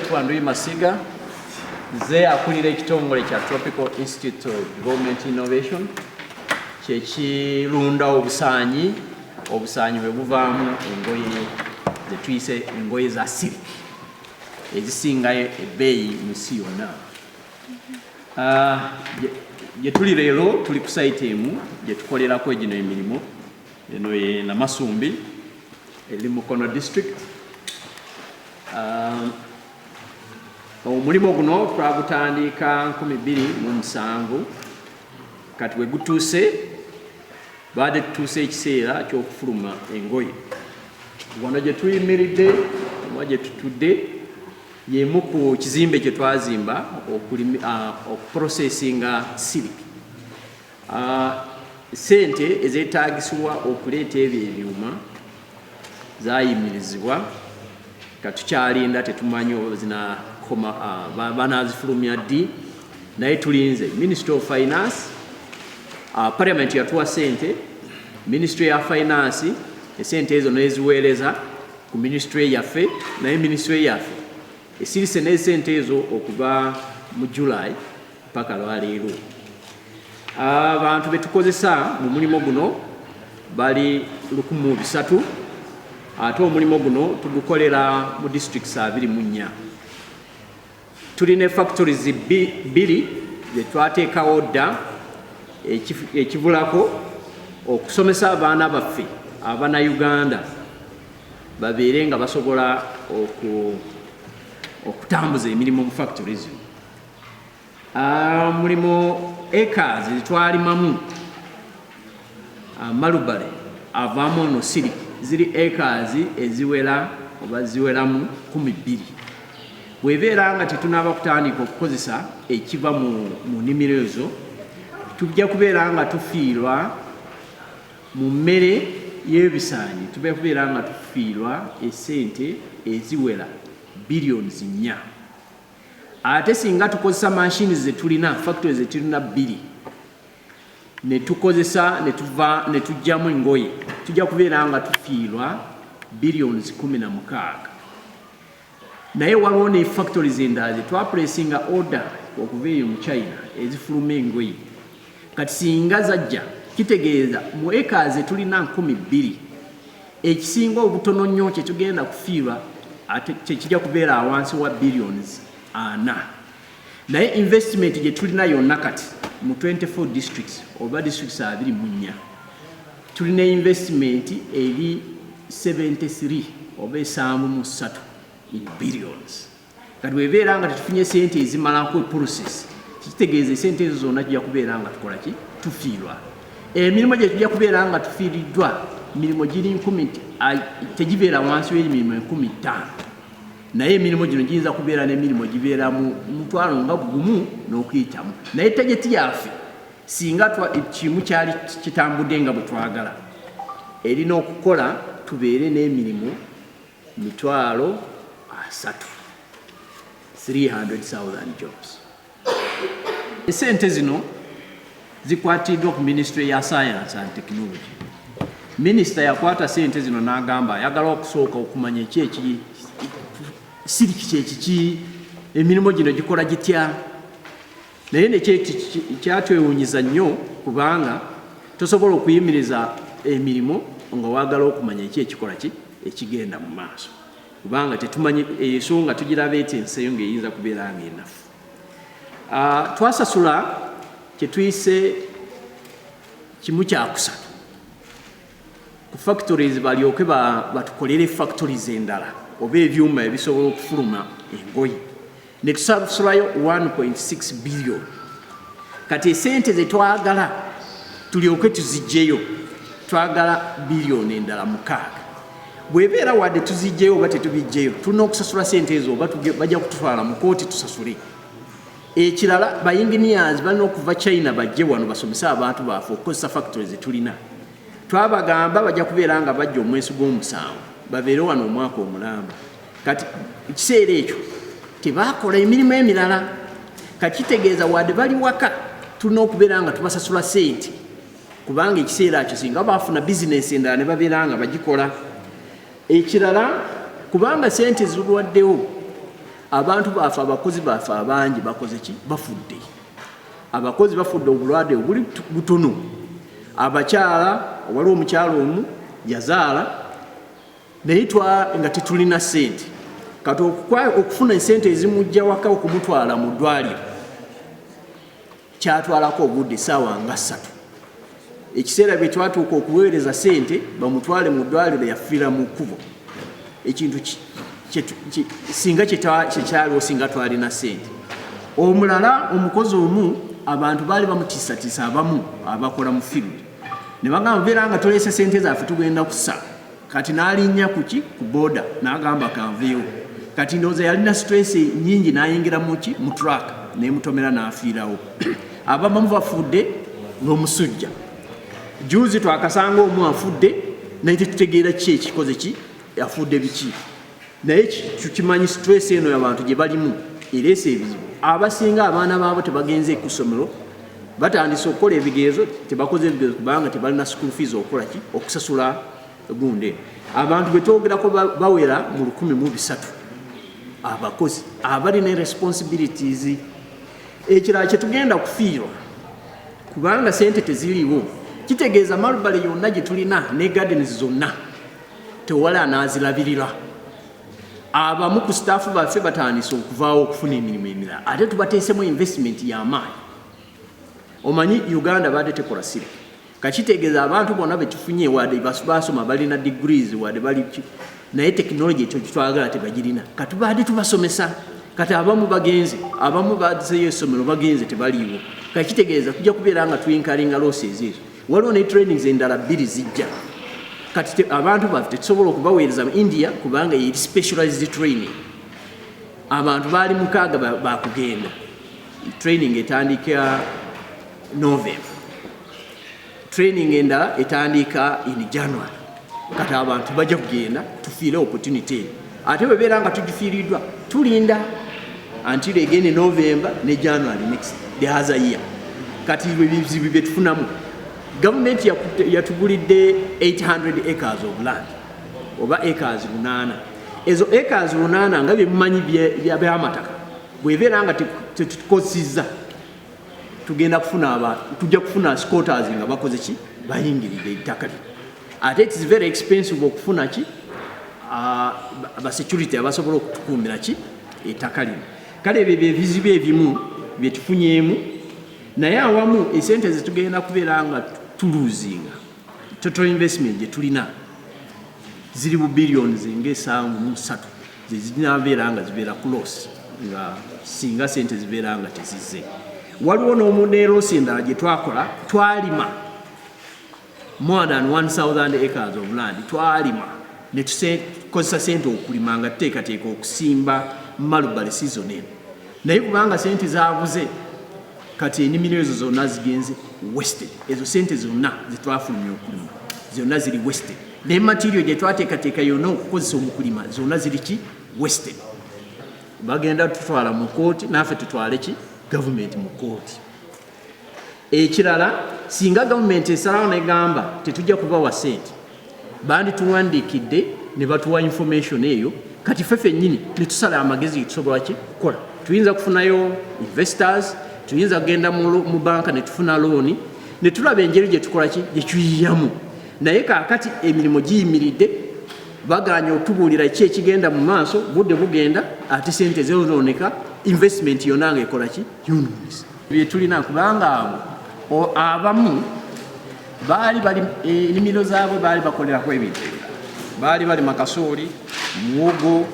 wetu Andrew Masiga ze akulira ekitongole kya Tropical Institute of Development Innovation kyekirunda obusaanyi bwe buvaamu engoye zetuyise engoye za silk ezisingayo ebbeeyi mu nsi yonna. Gye tuli leero tuli ku site emu gye tukolerako gino emirimu. Eno ye Namasumbi eri Mukono district. Omulimu guno twagutandika 2007 kati we gutuuse baade tutuuse ekiseera ky'okufuluma engoye. Wano gye tuyimiridde oba gye tutudde y'emu ku kizimbe kye twazimba okuprocessinga silk. Ssente ezeetaagisibwa okuleeta ebyo ebyuma zaayimirizibwa katukyalinda tetumanyi zinakoma banaazifulumya ddi naye tulinze Ministry of Finance, Parliament yatuwa ssente, Ministry ya Finance essente ezo neziweereza ku ministry yaffe naye ministry yaffe esirise n'essente ezo okuva mu July mpaka lwaleero. Abantu betukozesa mu mulimu guno bali 1,300 ate omulimu guno tugukolera mu districts 24. Tulina factories 2 ze twateekawo dda ekivulako okusomesa abaana baffe abana Uganda babeere nga basobola okutambuza emirimu mu factories. Mulimu acres zitwalimamu Malubale avaamu ono silk ziri acres eziwera oba ziweramu 12. Bwebeera nga tetunaaba kutandika okukozesa ekiva mu nnimiro ezo tujja kubeera nga tufiirwa mu mmere y'ebisaanyi, tujja kubeera nga tufiirwa essente eziwera billions 4. Ate singa tukozesa machines zetulina factories zetulina 2 ne tukozesa ne tujjamu engoye tujja kubeera nga tufiirwa billions 16. Naye waliwo ne factories endala ze twapulesinga order okuva eyo mu China ezifuluma engoye. Kati singa zajja kitegeeza mu acres zetulina 12,000 ekisinga obutono nnyo kye tugenda kufiirwa ate kijja kubeera awansi wa billions 4. Naye investment gye tulina yonna kati mu 24 districts oba districts 24 tulina investment eri 73 oba 73 billions. Kati webeera nga tetufunye ssente ezimalako process kitegeeza essente ezo zonna tujja kubeera nga tukola ki tufiirwa. Emirimu gye tujja kubeera nga tufiiriddwa emirimu giri 10 tegibeera wansi w'emirimu 15. Naye emirimu gino giyinza kubeera n'emirimu gibeera mu mutwalo nga gumu n'okuyitamu. Naye tageti yaffe singa kimu kyali kitambudde nga bwe twagala erina okukola tubeere n'emirimu 300,000 jobs. Essente zino zikwatiddwa ku Ministry ya Science and Technology. Minister yakwata ssente zino n'agamba ayagala okusooka okumanya silk kyekiki emirimu gino gikola gitya. Naye nekyatwewunyiza nnyo kubanga tosobola okuyimiriza emirimu nga wagala okumanya ekikola ekigenda mu maaso kubanga tetumanyi ensonga tugiraba eti enseyo ng'eyinza kubeera nga enafu. Twasasula kyetuyise 1/3 ku factories balyoke batukolere factories endala oba ebyuma ebisobola okufuluma engoye ne tusasulayo 1.6 billion. Kati essente ze twagala tulyoke tuzijjeyo twagala billion endala 6. Bwebeera wadde tuzijjeyo oba tetubijjeyo tulina okusasula ssente ezo oba bajja kututwala mu kooti tusasule. Ekirala ba engineers balina okuva China bajje wano basomesa abantu baffe okukozesa factories zetulina. Twabagamba bajja kubeera nga bajja omwezi gw'omusanvu babeere wano omwaka omulamba. Kati ekiseera ekyo tebaakola emirimu emirala. Kati kitegeeza wadde bali waka tulina okubeera nga tubasasula ssente kubanga ekiseera ekyo singa baafuna bizinesi endala ne babeera nga bagikola. Ekirala kubanga ssente zirwaddewo abantu baffe abakozi baffe abangi bakoze ki bafudde abakozi bafudde obulwadde obuli butono abakyala waliwo omukyala omu yazaala naye nga tetulina ssente kati okufuna essente ezimujja waka okumutwala mu ddwaliro kyatwalako obudde essaawa nga 3 ekiseera bye twatuuka okuweereza ssente bamutwale mu ddwaliro yafiira mu kkubo ekintu singa kyekyaliwo singa twalina ssente omulala omukozi omu abantu baali bamutiisatiisa abamu abakola mu field ne bagamba beera nga toleese ssente zaffe tugenda kussa kati n'alinnya ku booda n'agamba kanveewo kati ndowooza yalina stress nyingi n'ayingira mu truck nemutomera n'afiirawo abamu bafudde n'omusujja juzi twakasanga omu afudde naye tetutegeera ki ekikoze ki afudde biki naye tukimanyi stress eno y'abantu gye balimu ereese ebizibu abasinga abaana baabo tebagenze ku ssomero batandise okukola ebigezo tebakoze ebigezo kubanga tebalina school fees okukola ki okusasula gunde abantu betwogerako bawera mu 1,300 abakozi abalina responsibilities ekirala kyetugenda kufiirwa kubanga ssente teziriiwo kitegeeza malubale yonna gye tulina ne gardens zonna tewala anaazirabirira abamu ku staafu baffe batandise okuvaawo okufuna emirimu emirala ate tubateesemu investment y'amaanyi omanyi Uganda badde tekola siri kakitegeeza abantu bonna betufunye wadde basoma balina degrees wadde bali naye technology ekyo kitwagala tebagirina kati badde tubasomesa kati abamu bagenze abamu bazeyo essomero bagenze tebaliiwo kakitegeeza kujja kubeera nga twinkalinga losses ezo waliwo ne trainings endala 2 zijja kati abantu baffe tetusobola okubaweereza mu India kubanga yeri specialized training abantu baali 6 bakugenda training etandika November training endala etandika in January kati abantu bajja kugenda tufiire opportunity ate bebeera nga tugifiiriddwa tulinda until again in November ne January next the other year kati bizibu byetufunamu gavumenti yatugulidde 800 acres of land oba acres 8 ezo acres 8 nga byemumanyi by'amataka bwebeera nga tetukosizza tujja kufuna squatters nga bakoze ki bayingiridde ettaka lino ate it is very expensive okufuna ki aba security abasobola okutukuumira ki ettaka lino kale ebyo ebizibu ebimu byetufunyeemu naye awamu esente zetugenda kubeera nga tuluzinga total investment gye tulina ziri mu billions nga3 zezinabeera nga zibeera close nga singa sente zibeera nga tezizze waliwo n'omuneerosi endala gye twakola twalima more than 1,000 acres of land twalima ne tukozesa sente okulima nga tuteekateeka okusimba malubale season eno naye kubanga sente zaabuze kati ennimiro ezo zonna zigenze wasted ezo sente zonna zetwafulumya okulima zonna ziri wasted ne material gye twateekateeka yonna okukozesa omukulima zonna ziri ki wasted bagenda tutwala mu kooti naffe tutwale ki gavumenti mu kooti ekirala singa gavumenti esalawo negamba tetujja kubawa sente bandi tuwandiikidde ne batuwa information eyo kati ffe nnyini ne tusala amagezi tusobola ki kukola tuyinza kufunayo investors tuyinza kugenda mu banka ne tufuna looni ne tulaba engeri gye tukola ki gye tuyiyamu naye kaakati emirimu giyimiridde baganya otubuulira ki ekigenda mu maaso budde bugenda ate sente zezooneka investment yonna nga ekola ki yonoonese byetulina kubanga abo abamu baali bali ennimiro zaabwe baali bakolerako ebintu ebirala baali bali makasooli muwogo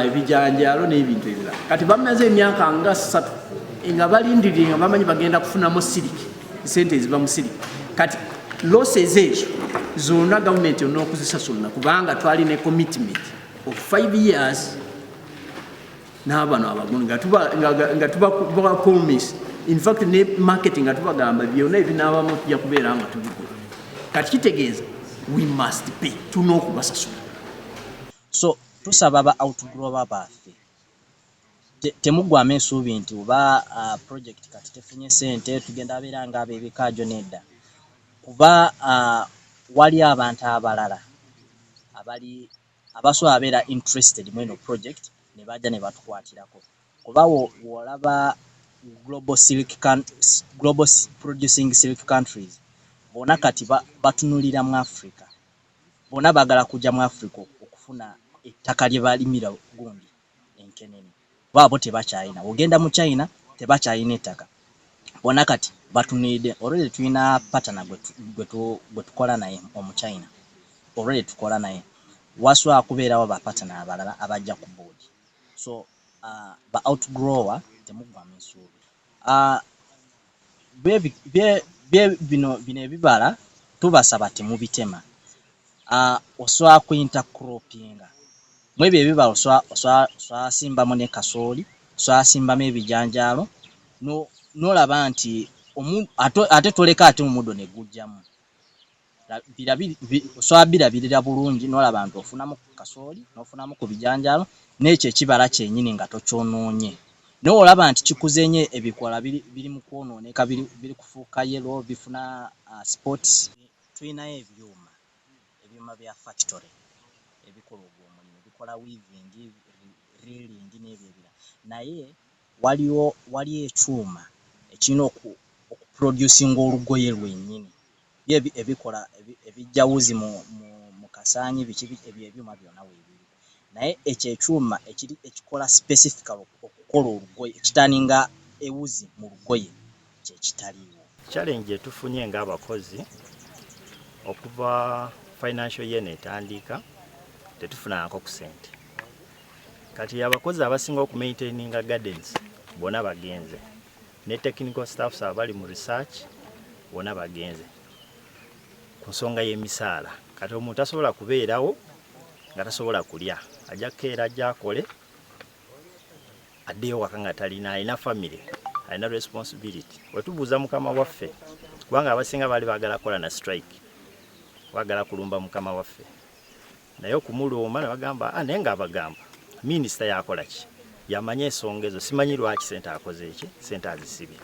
ebijanjaalo n'ebintu ebirala kati bamaze emyaka nga 3 nga balindirira nga bamanyi bagenda kufunamu siriki sente eziva mu siriki kati losses ezo zonna gavumenti yonna okuzisasula kubanga twalina commitment of 5 years n'abano abaguni nga tuba promise in fact ne marketing nga tubagamba byonna ebinaabamu tujja kubeera nga tubikola kati kitegeeza we must pay tulina okubasasula so tusaba ba outgrower baffe temuggwamu ensuubi nti oba project kati tefunye sente tugenda abeera nga ab'ebikaajo nedda kuba wali abantu abalala abasobola abeera interested mu eno project ne bajja ne batukwatirako kuba wolaba global producing silk countries bona kati batunulira mu Africa bona bagala kujja mu Africa okufuna ettaka lye balimira gundi enkenene baabo tebakyalina ogenda mu China tebakyalina ettaka bona kati batunulidde already tulina partner gwe tukola naye omu China already tukola naye waswa kubeerawo ba partner abalala abajja ku board so ba outgrower temugwamu ensuubi bino ebibala tubasaba temubitema oswa ku intercroppinga mwebyo ebibala oswa simbamu ne kasooli oswa simbamu ebijanjaalo nolaba nti ate toleka ate omuddo ne gujjamu oswa birabirira bulungi nolaba nti ofunamu ku kasooli nofunamu ku bijanjaalo n'ekyo ekibala kyennyini nga tokyonoonye naye olaba nti kikuze nnyo ebikola biri mu kwonooneka biri kufuuka yellow bifuna spots tulinayo ebyuma bya factory ebikola ogwo omulimu bikola weaving reeling n'ebyo ebirala naye waliyo ekyuma ekirina okuproducinga olugoye lwennyini ebikola ebijja wuzi mu kasaanyi ebyo ebyuma byonna weebiri naye ekyo ekyuma ekikola specifically okukola olugoye ekitaninga ewuzi mu lugoye kyekitaliiwo. Challenge etufunye ng'abakozi okuva financial year netandika tetufunangako ku ssente kati abakozi abasinga okumaintaininga gardens bona bagenze ne technical staffs abali mu research bona bagenze ku nsonga y'emisaala kati omuntu asobola kubeerawo nga tasobola kulya ajja kukeera ajja akole addeyo waka nga talina alina family alina responsibility wetubuuza mukama waffe kubanga abasinga bali baagala kola na strike baagala kulumba mukama waffe naye okumuluma ne bagamba naye nga abagamba minisita yakola ki yamanya ensonga ezo simanyi lwaki ssente akoze eki ssente azisibye